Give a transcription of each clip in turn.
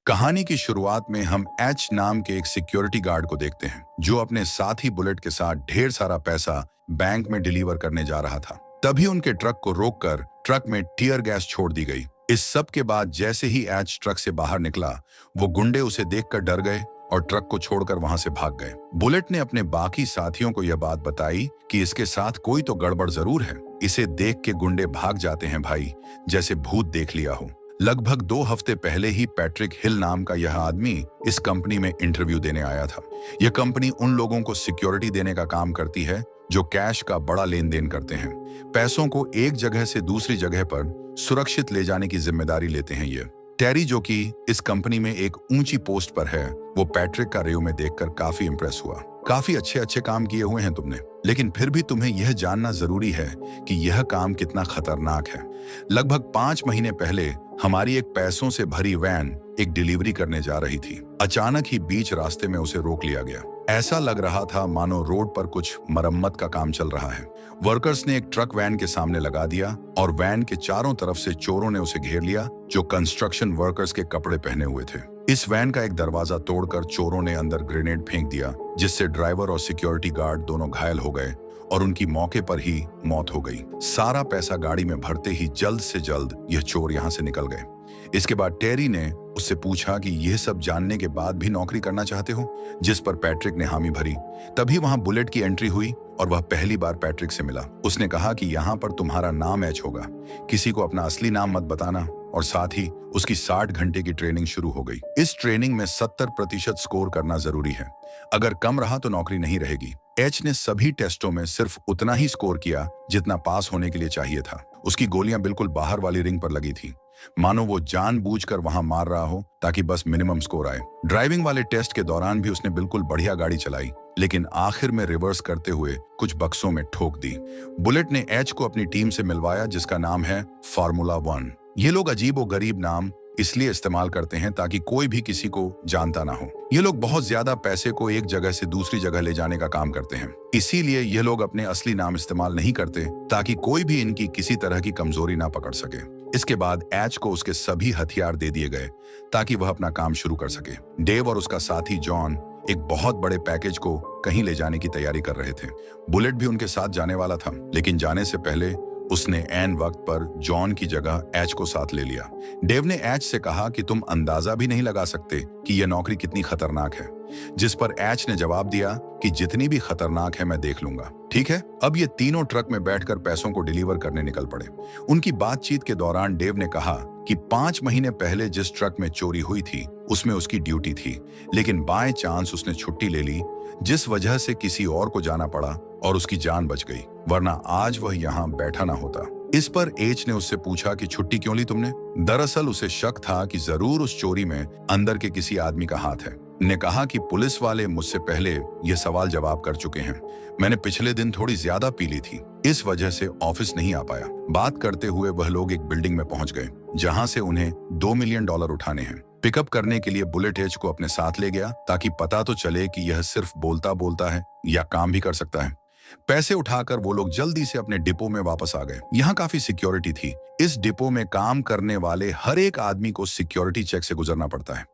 कहानी की शुरुआत में हम एच नाम के एक सिक्योरिटी गार्ड को देखते हैं जो अपने साथी बुलेट के साथ ढेर सारा पैसा बैंक में डिलीवर करने जा रहा था। तभी उनके ट्रक को रोककर ट्रक में टीयर गैस छोड़ दी गई। इस सब के बाद जैसे ही एच ट्रक से बाहर निकला, वो गुंडे उसे देखकर डर गए और ट्रक को छोड़कर वहां से भाग गए। बुलेट ने अपने बाकी साथियों को यह बात बताई कि इसके साथ कोई तो गड़बड़ जरूर है। इसे देख के गुंडे भाग जाते हैं भाई, जैसे भूत देख लिया हो। लगभग 2 हफ्ते पहले ही पैट्रिक हिल नाम का यह आदमी इस कंपनी में इंटरव्यू देने आया था। यह कंपनी उन लोगों को सिक्योरिटी देने का काम करती है जो कैश का बड़ा लेन देन करते हैं। पैसों को एक जगह से दूसरी जगह पर सुरक्षित ले जाने की जिम्मेदारी लेते हैं ये। टेरी, जो कि इस कंपनी में एक ऊंची पोस्ट पर है, वो पैट्रिक का रिज्यूमे देखकर काफी इंप्रेस हुआ। काफी अच्छे अच्छे काम किए हुए हैं तुमने, लेकिन फिर भी तुम्हें यह जानना जरूरी है कि यह काम कितना खतरनाक है। लगभग 5 महीने पहले हमारी एक पैसों से भरी वैन एक डिलीवरी करने जा रही थी। अचानक ही बीच रास्ते में उसे रोक लिया गया। ऐसा लग रहा था मानो रोड पर कुछ मरम्मत का काम चल रहा है। वर्कर्स ने एक ट्रक वैन के सामने लगा दिया और वैन के चारों तरफ से चोरों ने उसे घेर लिया जो कंस्ट्रक्शन वर्कर्स के कपड़े पहने हुए थे। इस वैन का एक दरवाजा तोड़कर चोरों ने अंदर ग्रेनेड फेंक दिया, जिससे ड्राइवर और सिक्योरिटी गार्ड दोनों घायल हो गए और उनकी मौके पर ही मौत हो गई। सारा पैसा गाड़ी में भरते ही जल्द से जल्द यह चोर यहां से निकल गए। इसके बाद टेरी ने उससे पूछा कि यह सब जानने के बाद भी नौकरी करना चाहते हो, जिस पर पैट्रिक ने हामी भरी। तभी वहां बुलेट की एंट्री हुई और वह पहली बार पैट्रिक से मिला। उसने कहा कि यहाँ पर तुम्हारा नाम एच होगा, किसी को अपना असली नाम मत बताना, और साथ ही उसकी 60 घंटे की ट्रेनिंग शुरू हो गई। इस ट्रेनिंग में 70% स्कोर करना जरूरी है, अगर कम रहा तो नौकरी नहीं रहेगी। एच ने सभी टेस्टों में सिर्फ उतना ही स्कोर किया जितना पास होने के लिए चाहिए था। उसकी गोलियां बिल्कुल बाहर वाली रिंग पर लगी थी, मानो वो जानबूझकर वहां मार रहा हो ताकि बस मिनिमम स्कोर आए। ड्राइविंग वाले टेस्ट के दौरान भी उसने बिल्कुल बढ़िया गाड़ी चलाई, लेकिन आखिर में रिवर्स करते हुए कुछ बक्सों में ठोक दी। बुलेट ने एच को अपनी टीम से मिलवाया, जिसका नाम है फार्मूला 1। ये लोग अजीब और गरीब नाम इसलिए इस्तेमाल करते हैं ताकि कोई भी किसी को जानता ना हो। ये लोग बहुत ज्यादा पैसे को एक जगह से दूसरी जगह ले जाने का काम करते हैं, इसीलिए ये लोग अपने असली नाम इस्तेमाल नहीं करते ताकि कोई भी इनकी किसी तरह की कमजोरी ना पकड़ सके। इसके बाद एच को उसके सभी हथियार दे दिए गए ताकि वह अपना काम शुरू कर सके। डेव और उसका साथी जॉन एक बहुत बड़े पैकेज को कहीं ले जाने की तैयारी कर रहे थे। बुलेट भी उनके साथ जाने वाला था, लेकिन जाने से पहले उसने ऐन वक्त पर जॉन की जगह एच को साथ ले लिया। डेव ने एच से कहा कि तुम अंदाजा भी नहीं लगा सकते कि यह नौकरी कितनी खतरनाक है, जिस पर एच ने जवाब दिया कि जितनी भी खतरनाक है मैं देख लूंगा। ठीक है। अब ये तीनों ट्रक में बैठकर पैसों को डिलीवर करने निकल पड़े। उनकी बातचीत के दौरान डेव ने कहा कि 5 महीने पहले जिस ट्रक में चोरी हुई थी उसमें उसकी ड्यूटी थी, लेकिन बाय चांस उसने छुट्टी ले ली, जिस वजह से किसी और को जाना पड़ा और उसकी जान बच गई, वरना आज वह यहाँ बैठा ना होता। इस पर एच ने उससे पूछा कि छुट्टी क्यों ली तुमने। दरअसल उसे शक था कि जरूर उस चोरी में अंदर के किसी आदमी का हाथ है। ने कहा कि पुलिस वाले मुझसे पहले यह सवाल जवाब कर चुके हैं। मैंने पिछले दिन थोड़ी ज्यादा पी ली थी, इस वजह से ऑफिस नहीं आ पाया। बात करते हुए वह लोग एक बिल्डिंग में पहुंच गए जहां से उन्हें $2 मिलियन उठाने हैं। पिकअप करने के लिए बुलेट एच को अपने साथ ले गया ताकि पता तो चले कि यह सिर्फ बोलता बोलता है या काम भी कर सकता है। पैसे उठाकर वो लोग जल्दी से अपने डिपो में वापस आ गए। यहाँ काफी सिक्योरिटी थी। इस डिपो में काम करने वाले हर एक आदमी को सिक्योरिटी चेक से गुजरना पड़ता है।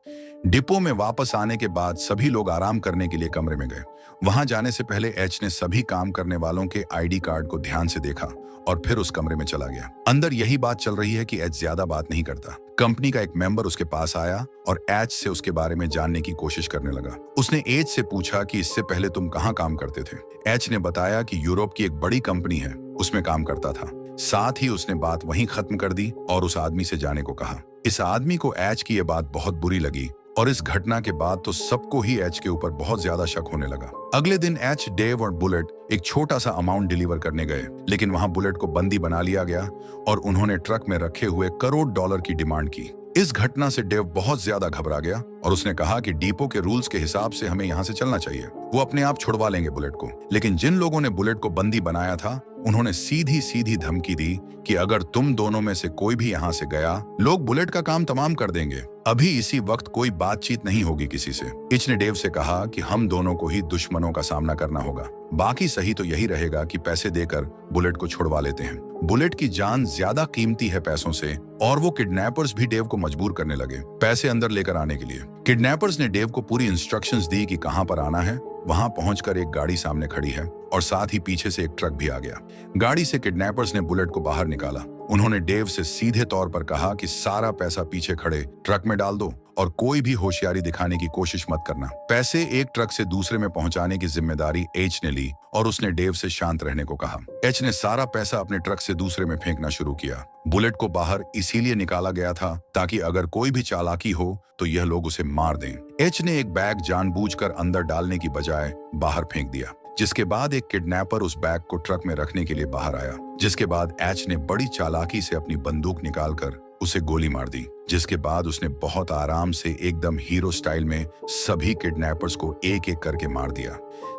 डिपो में वापस आने के बाद सभी लोग आराम करने के लिए कमरे में गए। वहां जाने से पहले एच ने सभी काम करने वालों के आईडी कार्ड को ध्यान से देखा और फिर उस कमरे में चला गया। अंदर यही बात चल रही है कि एच ज्यादा बात नहीं करता। कंपनी का एक मेंबर उसके पास आया और एच से उसके बारे में जानने की कोशिश करने लगा। उसने एच से पूछा कि इससे पहले तुम कहाँ काम करते थे। एच ने बताया कि यूरोप की एक बड़ी कंपनी है, उसमें काम करता था। साथ ही उसने बात वहीं खत्म कर दी और उस आदमी से जाने को कहा। इस आदमी को एच की यह बात बहुत बुरी लगी और इस घटना के बाद तो सबको ही एच के ऊपर बहुत ज्यादा शक होने लगा। अगले दिन एच, डेव और बुलेट एक छोटा सा अमाउंट डिलीवर करने गए, लेकिन वहां बुलेट को बंदी बना लिया गया और उन्होंने ट्रक में रखे हुए $1 करोड़ की डिमांड की। इस घटना से डेव बहुत ज्यादा घबरा गया और उसने कहा कि डिपो के रूल्स के हिसाब से हमें यहाँ से चलना चाहिए। वो अपने आप छुड़वा लेंगे बुलेट को, लेकिन जिन लोगों ने बुलेट को बंदी बनाया था उन्होंने सीधी सीधी धमकी दी कि अगर तुम दोनों में से कोई भी यहाँ से गया, लोग बुलेट का काम तमाम कर देंगे। अभी इसी वक्त कोई बातचीत नहीं होगी किसी से। एच ने डेव से कहा कि हम दोनों को ही दुश्मनों का सामना करना होगा। बाकी सही तो यही रहेगा कि पैसे देकर बुलेट को छुड़वा लेते हैं। बुलेट की जान ज्यादा कीमती है पैसों से, और वो किडनैपर्स भी डेव को मजबूर करने लगे पैसे अंदर लेकर आने के लिए। किडनैपर्स ने डेव को पूरी इंस्ट्रक्शंस दी कि कहां पर आना है। वहां पहुंचकर एक गाड़ी सामने खड़ी है और साथ ही पीछे से एक ट्रक भी आ गया। गाड़ी से किडनैपर्स ने बुलेट को बाहर निकाला। उन्होंने डेव से सीधे तौर पर कहा कि सारा पैसा पीछे खड़े ट्रक में डाल दो और कोई भी होशियारी दिखाने की कोशिश मत करना। पैसे एक ट्रक से दूसरे में पहुंचाने की जिम्मेदारी एच ने ली और उसने डेव से शांत रहने को कहा। एच ने सारा पैसा अपने ट्रक से दूसरे में फेंकना शुरू किया। बुलेट को बाहर इसीलिए निकाला गया था ताकि अगर कोई भी चालाकी हो तो यह लोग उसे मार दें। एच ने एक बैग जानबूझकर अंदर डालने की बजाय बाहर फेंक दिया, जिसके बाद एक किडनैपर उस बैग को ट्रक में रखने के लिए बाहर आया। जिसके बाद एच ने बड़ी चालाकी से अपनी बंदूक निकालकर उसे गोली मार दी, जिसके बाद उसने बहुत आराम से एकदम हीरो स्टाइल में सभी किडनैपर्स को एक एक करके मार दिया,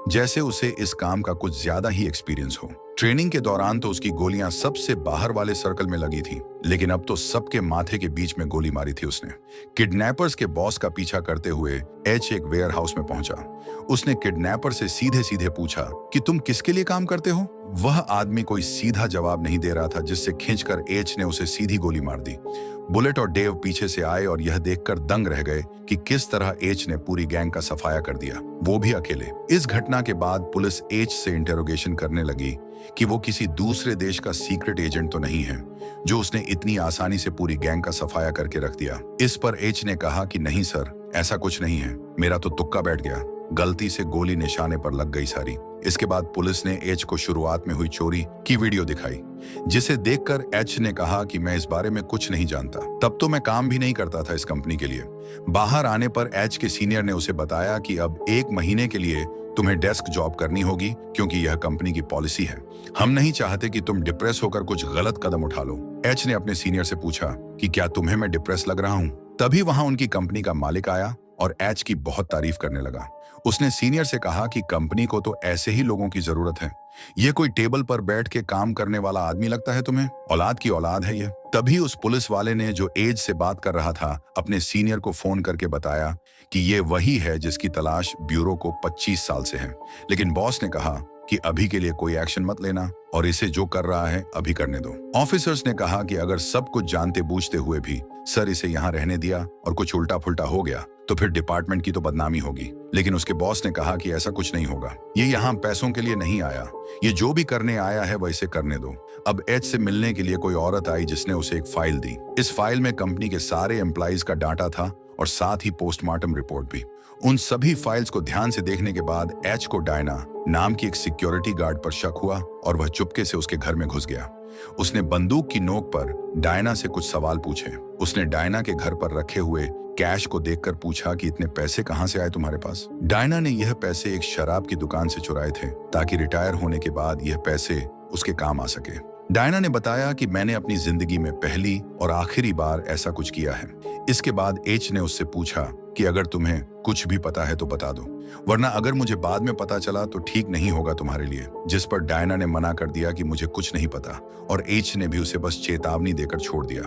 जैसे उसे इस काम का कुछ ज्यादा ही एक्सपीरियंस हो। ट्रेनिंग के दौरान तो उसकी गोलियां सबसे बाहर वाले सर्कल में लगी थी, लेकिन अब तो सबके माथे के बीच में गोली मारी थी उसने। किडनैपर्स के बॉस का पीछा करते हुए एच एक वेयर हाउस में पहुंचा। उसने किडनैपर से सीधे सीधे पूछा कि तुम किसके लिए काम करते हो। वह आदमी कोई सीधा जवाब नहीं दे रहा था, जिससे खींचकर एच ने उसे सीधी गोली मार दी। बुलेट और डेव पीछे से आए और यह देखकर दंग रह गए कि किस तरह एच ने पूरी गैंग का सफाया कर दिया, वो भी अकेले। इस घटना के बाद पुलिस एच से इंटेरोगेशन करने लगी कि वो किसी दूसरे देश का सीक्रेट एजेंट तो नहीं है, जो उसने इतनी आसानी से पूरी गैंग का सफाया करके रख दिया। इस पर एच ने कहा कि नहीं सर, ऐसा कुछ नहीं है, मेरा तो तुक्का बैठ गया, गलती से गोली निशाने पर लग गई सारी। इसके बाद पुलिस ने एच को शुरुआत में हुई चोरी की वीडियो दिखाई, जिसे देखकर एच ने कहा कि मैं इस बारे में कुछ नहीं जानता, तब तो मैं काम भी नहीं करता था इस कंपनी के लिए। बाहर आने पर एच के सीनियर ने उसे बताया कि अब 1 महीने के लिए तुम्हें डेस्क जॉब करनी होगी, क्योंकि यह कंपनी की पॉलिसी है। हम नहीं चाहते कि तुम डिप्रेस होकर कुछ गलत कदम उठा लो। एच ने अपने सीनियर से पूछा कि क्या तुम्हें मैं डिप्रेस लग रहा हूँ। तभी वहां उनकी कंपनी का मालिक आया और एच की बहुत तारीफ करने लगा। उसने सीनियर से कहा कि कंपनी को तो ऐसे ही लोगों की जरूरत है। ये कोई टेबल पर बैठ के काम करने वाला आदमी लगता है तुम्हें? औलाद की औलाद है ये। तभी उस पुलिस वाले ने, जो एज से बात कर रहा था, अपने सीनियर को फोन करके बताया कि ये वही है जिसकी तलाश ब्यूरो को 25 साल से है। लेकिन बॉस ने कहा कि अभी के लिए कोई एक्शन मत लेना और इसे जो कर रहा है अभी करने दो। ऑफिसर्स ने कहा कि अगर सब कुछ जानते बूझते हुए भी सर इसे यहाँ रहने दिया और कुछ उल्टा फुल्टा हो गया तो फिर डिपार्टमेंट की तो बदनामी होगी। लेकिन उसके बॉस ने कहा कि ऐसा कुछ नहीं होगा, ये यहाँ पैसों के लिए नहीं आया, ये जो भी करने आया है वह इसे करने दो। अब एच से मिलने के लिए कोई औरत आई, जिसने उसे एक फाइल दी। इस फाइल में कंपनी के सारे एम्प्लॉइज का डाटा था और साथ ही पोस्टमार्टम रिपोर्ट भी। उन सभी फाइल्स को ध्यान से देखने के बाद एच को डायना नाम की एक सिक्योरिटी गार्ड पर शक हुआ और वह चुपके से उसके घर में घुस गया। उसने बंदूक की नोक पर डायना से कुछ सवाल पूछे। उसने डायना के घर पर रखे हुए कैश को देखकर पूछा कि इतने पैसे कहां से आए तुम्हारे पास। डायना ने यह पैसे एक शराब की दुकान से चुराए थे, ताकि रिटायर होने के बाद यह पैसे उसके काम आ सके। डायना ने बताया कि मैंने अपनी जिंदगी में पहली और आखिरी बार ऐसा कुछ किया है। इसके बाद एच ने उससे पूछा कि अगर तुम्हें कुछ भी पता है तो बता दो, वरना अगर मुझे बाद में पता चला तो ठीक नहीं होगा तुम्हारे लिए। जिस पर डायना ने मना कर दिया कि मुझे कुछ नहीं पता, और एच ने भी उसे बस चेतावनी देकर छोड़ दिया।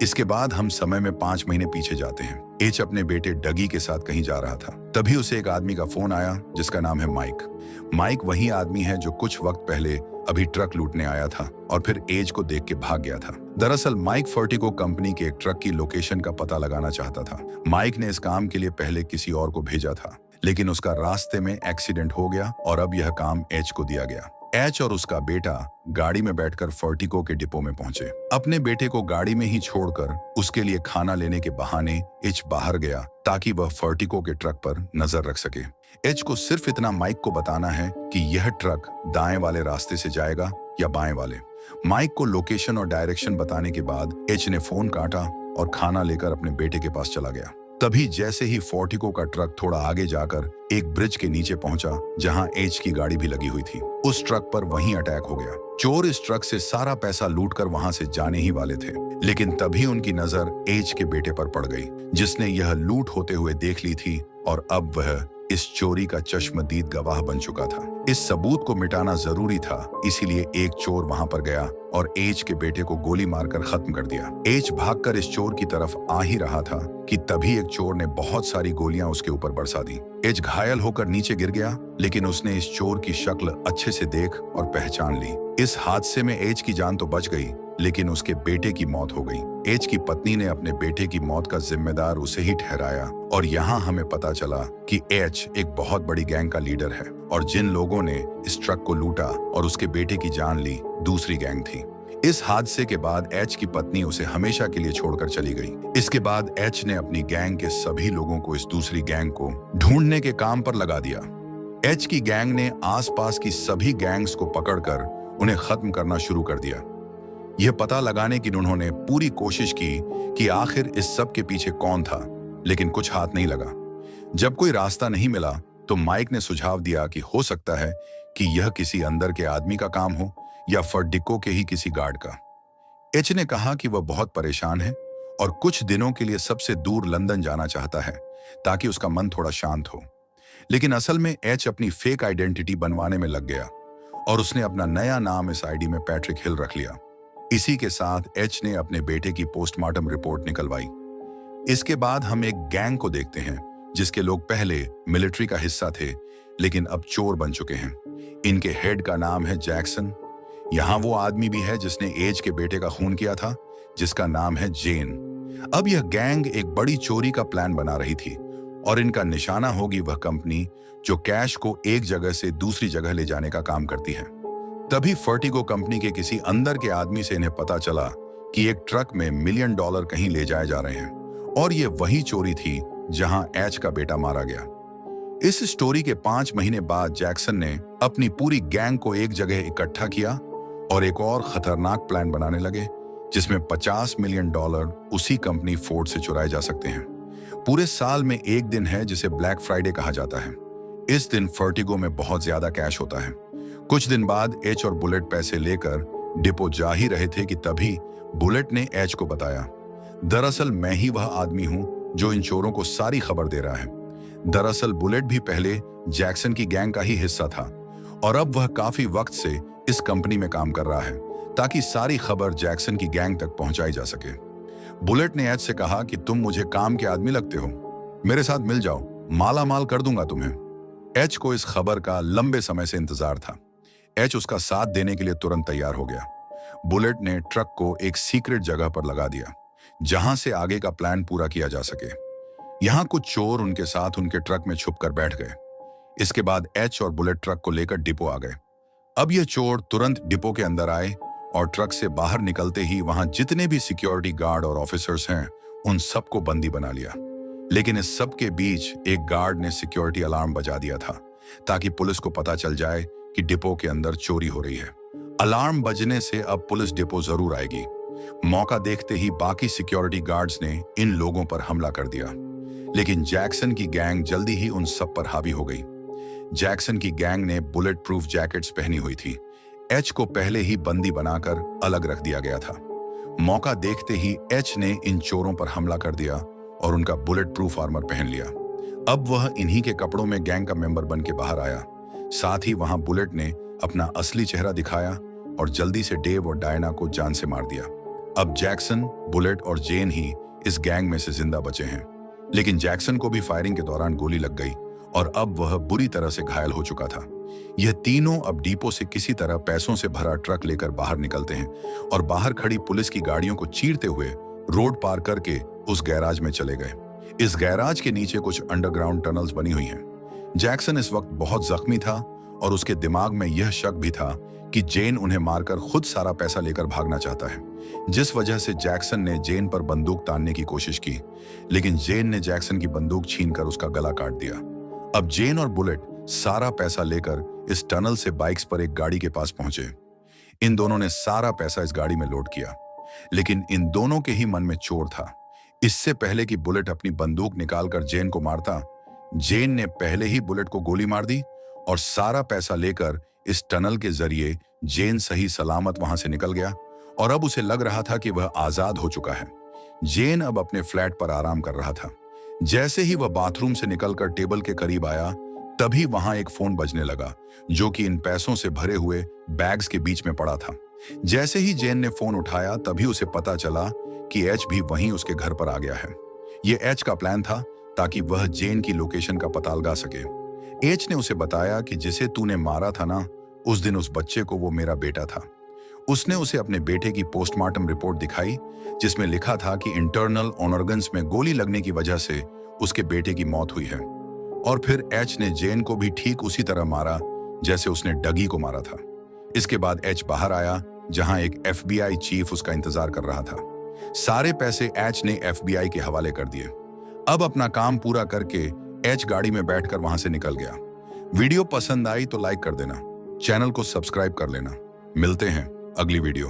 इसके बाद हम समय में 5 महीने पीछे जाते हैं। एच अपने बेटे डगी के साथ कहीं जा रहा था। तभी उसे एक आदमी का फोन आया, जिसका नाम है माइक। माइक वही आदमी है जो कुछ वक्त पहले अभी ट्रक लूटने आया था और फिर एज को देख के भाग गया था। दरअसल माइक फर्टिगो कंपनी के एक ट्रक की लोकेशन का पता लगाना चाहता था। माइक ने इस काम के लिए पहले किसी और को भेजा था, लेकिन उसका रास्ते में एक्सीडेंट हो गया और अब यह काम एच को दिया गया। एच और उसका बेटा गाड़ी में बैठकर फर्टिगो के डिपो में पहुंचे। अपने बेटे को गाड़ी में ही छोड़कर उसके लिए खाना लेने के बहाने एच बाहर गया, ताकि वह फर्टिगो के ट्रक पर नजर रख सके। एच को सिर्फ इतना माइक को बताना है कि यह ट्रक दाएं वाले रास्ते से जाएगा या बाएं वाले। माइक को लोकेशन और डायरेक्शन बताने के बाद एच ने फोन काटा और खाना लेकर अपने बेटे के पास चला गया। तभी जैसे ही फर्टिगो का ट्रक थोड़ा आगे जाकर एक ब्रिज के नीचे पहुंचा, जहां एच की गाड़ी भी लगी हुई थी, उस ट्रक पर वहीं अटैक हो गया। चोर इस ट्रक से सारा पैसा लूटकर वहां से जाने ही वाले थे, लेकिन तभी उनकी नजर एच के बेटे पर पड़ गई, जिसने यह लूट होते हुए देख ली थी और अब वह इस चोरी का चश्मदीद गवाह बन चुका था। इस सबूत को मिटाना जरूरी था, इसीलिए एक चोर वहां पर गया और एच के बेटे को गोली मारकर खत्म कर दिया। एच भागकर इस चोर की तरफ आ ही रहा था कि तभी एक चोर ने बहुत सारी गोलियां उसके ऊपर बरसा दी। एच घायल होकर नीचे गिर गया, लेकिन उसने इस चोर की शक्ल अच्छे से देख और पहचान ली। इस हादसे में एच की जान तो बच गई, लेकिन उसके बेटे की मौत हो गई। एच की पत्नी ने अपने बेटे की मौत का जिम्मेदार उसे ही ठहराया और यहाँ हमें पता चला कि एच एक बहुत बड़ी गैंग का लीडर है और जिन लोगों ने इस ट्रक को लूटा और उसके बेटे की जान ली, दूसरी गैंग थी। इस हादसे के बाद एच की पत्नी उसे हमेशा के लिए छोड़कर चली गई। इसके बाद एच ने अपनी गैंग के सभी लोगों को इस दूसरी गैंग को ढूंढने के काम पर लगा दिया। एच की गैंग ने आसपास की सभी गैंग्स को पकड़कर उन्हें खत्म करना शुरू कर दिया। यह पता लगाने की उन्होंने पूरी कोशिश की कि आखिर इस सब के पीछे कौन था, लेकिन कुछ हाथ नहीं लगा। जब कोई रास्ता नहीं मिला तो माइक ने सुझाव दिया कि हो सकता है कि यह किसी अंदर के आदमी का काम हो या फर्डिको के ही किसी गार्ड का। एच ने कहा कि वह बहुत परेशान है और कुछ दिनों के लिए सबसे दूर लंदन जाना चाहता है ताकि उसका मन थोड़ा शांत हो। लेकिन असल में एच अपनी फेक आइडेंटिटी बनवाने में लग गया और उसने अपना नया नाम इस आईडी में पैट्रिक हिल रख लिया। इसी के साथ एच ने अपने बेटे की पोस्टमार्टम रिपोर्ट निकलवाई। इसके बाद हम एक गैंग को देखते हैं जिसके लोग पहले मिलिट्री का हिस्सा थे, लेकिन अब चोर बन चुके हैं। इनके हेड का नाम है जैक्सन। यहाँ वो आदमी भी है जिसने एज के बेटे का खून किया था, जिसका नाम है जेन। अब यह गैंग एक बड़ी चोरी का प्लान बना रही थी और इनका निशाना होगी वह कंपनी जो कैश को एक जगह से दूसरी जगह ले जाने का काम करती है। तभी फर्टिगो कंपनी के किसी अंदर के आदमी से इन्हें पता चला कि एक ट्रक में $1 मिलियन कहीं ले जाए जा रहे हैं और ये वही चोरी थी जहां एच का बेटा मारा गया। इस स्टोरी के 5 महीने बाद जैक्सन ने अपनी पूरी गैंग को एक जगह इकट्ठा किया और एक और खतरनाक प्लान बनाने लगे जिसमें $50 मिलियन उसी कंपनी फोर्ड से चुराए जा सकते हैं। पूरे साल में एक दिन है जिसे ब्लैक फ्राइडे कहा जाता है। इस दिन फर्टिगो में बहुत ज्यादा कैश होता है। कुछ दिन बाद एच और बुलेट पैसे लेकर डिपो जा ही रहे थे कि तभी बुलेट ने एच को बताया, दरअसल मैं ही वह आदमी हूं जो इन चोरों को सारी खबर दे रहा है। दरअसल बुलेट भी पहले जैक्सन की गैंग का ही हिस्सा था और अब वह काफी वक्त से इस कंपनी में काम कर रहा है ताकि सारी खबर जैक्सन की गैंग तक पहुंचाई जा सके। बुलेट ने एच से कहा कि तुम मुझे काम के आदमी लगते हो, मेरे साथ मिल जाओ, माला माल कर दूंगा तुम्हें। एच को इस खबर का लंबे समय से इंतजार था। एच उसका साथ देने के लिए तुरंत तैयार हो गया। बुलेट ने ट्रक को एक सीक्रेट जगह पर लगा दिया जहां से आगे का प्लान पूरा किया जा सके। यहां कुछ चोर उनके साथ उनके ट्रक में छुपकर बैठ गए। इसके बाद एच और बुलेट ट्रक को लेकर डिपो आ गए। अब ये चोर तुरंत डिपो के अंदर आए और ट्रक से बाहर निकलते ही वहां जितने भी सिक्योरिटी गार्ड और ऑफिसर्स हैं उन सबको बंदी बना लिया। लेकिन इस सब के बीच एक गार्ड ने सिक्योरिटी अलार्म बजा दिया था ताकि पुलिस को पता चल जाए कि डिपो के अंदर चोरी हो रही है। अलार्म बजने से अब पुलिस डिपो जरूर आएगी। मौका देखते ही बाकी सिक्योरिटी गार्ड्स ने इन लोगों पर हमला कर दिया, लेकिन जैक्सन की गैंग जल्दी ही उन सब पर हावी हो गई। जैक्सन की गैंग ने बुलेट प्रूफ जैकेट्स पहनी हुई थी। एच को पहले ही बंदी बनाकर अलग रख दिया गया था। मौका देखते ही एच ने इन चोरों पर हमला कर दिया और उनका बुलेट प्रूफ आर्मर पहन लिया। अब वह इन्हीं के कपड़ों में गैंग का मेंबर बन के बाहर आया। साथ ही वहां बुलेट ने अपना असली चेहरा दिखाया और जल्दी से डेव और डायना को जान से मार दिया। अब जैक्सन, बुलेट और जेन ही इस गैंग में से जिंदा बचे हैं, लेकिन जैक्सन को भी फायरिंग के दौरान गोली लग गई और अब वह बुरी तरह से घायल हो चुका था। यह तीनों अब डिपो से किसी तरह पैसों से भरा ट्रक लेकर बाहर निकलते हैं और बाहर खड़ी पुलिस की गाड़ियों को चीरते हुए रोड पार करके उस गैराज में चले गए। इस गैराज के नीचे कुछ अंडरग्राउंड टनल्स बनी हुई हैं। जैक्सन इस वक्त बहुत जख्मी था और उसके दिमाग में यह शक भी था कि जेन उन्हें मारकर खुद सारा पैसा लेकर भागना चाहता है, जिस वजह से जैक्सन ने जेन पर बंदूक तानने की कोशिश की, लेकिन जेन ने जैक्सन की बंदूक छीनकर उसका गला काट दिया। अब जेन और बुलेट सारा पैसा लेकर इस टनल से बाइक्स पर एक गाड़ी के पास पहुंचे। इन दोनों ने सारा पैसा इस गाड़ी में लोड किया, लेकिन इन दोनों के ही मन में चोर था। इससे पहले कि बुलेट अपनी बंदूक निकालकर जेन को मारता, जेन ने पहले ही बुलेट को गोली मार दी और सारा पैसा लेकर इस टनल के जरिए जेन सही सलामत वहां से निकल गया और अब उसे लग रहा था कि वह आजाद हो चुका है। जेन अब अपने फ्लैट पर आराम कर रहा था। जैसे ही वह बाथरूम से निकलकर टेबल के करीब आया, तभी वहां एक फोन बजने लगा, जो कि इन पैसों से भरे हुए बैग्स के बीच में पड़ा था। जैसे ही जेन ने फोन उठाया, तभी उसे पता चला कि एच भी वहीं उसके घर पर आ गया है। यह एच का प्लान था ताकि वह जेन की लोकेशन का पता लगा सके। एच ने उसे बताया कि जिसे तूने मारा था ना, उस दिन उस बच्चे को वो मेरा बेटा था। उसने उसे अपने बेटे की पोस्टमार्टम रिपोर्ट दिखाई, जिसमें लिखा था कि इंटरनल ऑर्गन्स में गोली लगने की वजह से उसके बेटे की मौत हुई है। और फिर एच ने जेन को भी ठीक उसी तरह मारा जैसे उसने डगी को मारा था। इसके बाद एच बाहर आया, जहां एक एफबीआई चीफ उसका इंतजार कर रहा था। सारे पैसे एच ने एफबीआई के हवाले कर दिए। अब अपना काम पूरा करके एच गाड़ी में बैठकर वहां से निकल गया। वीडियो पसंद आई तो लाइक कर देना, चैनल को सब्सक्राइब कर लेना। मिलते हैं अगली वीडियो।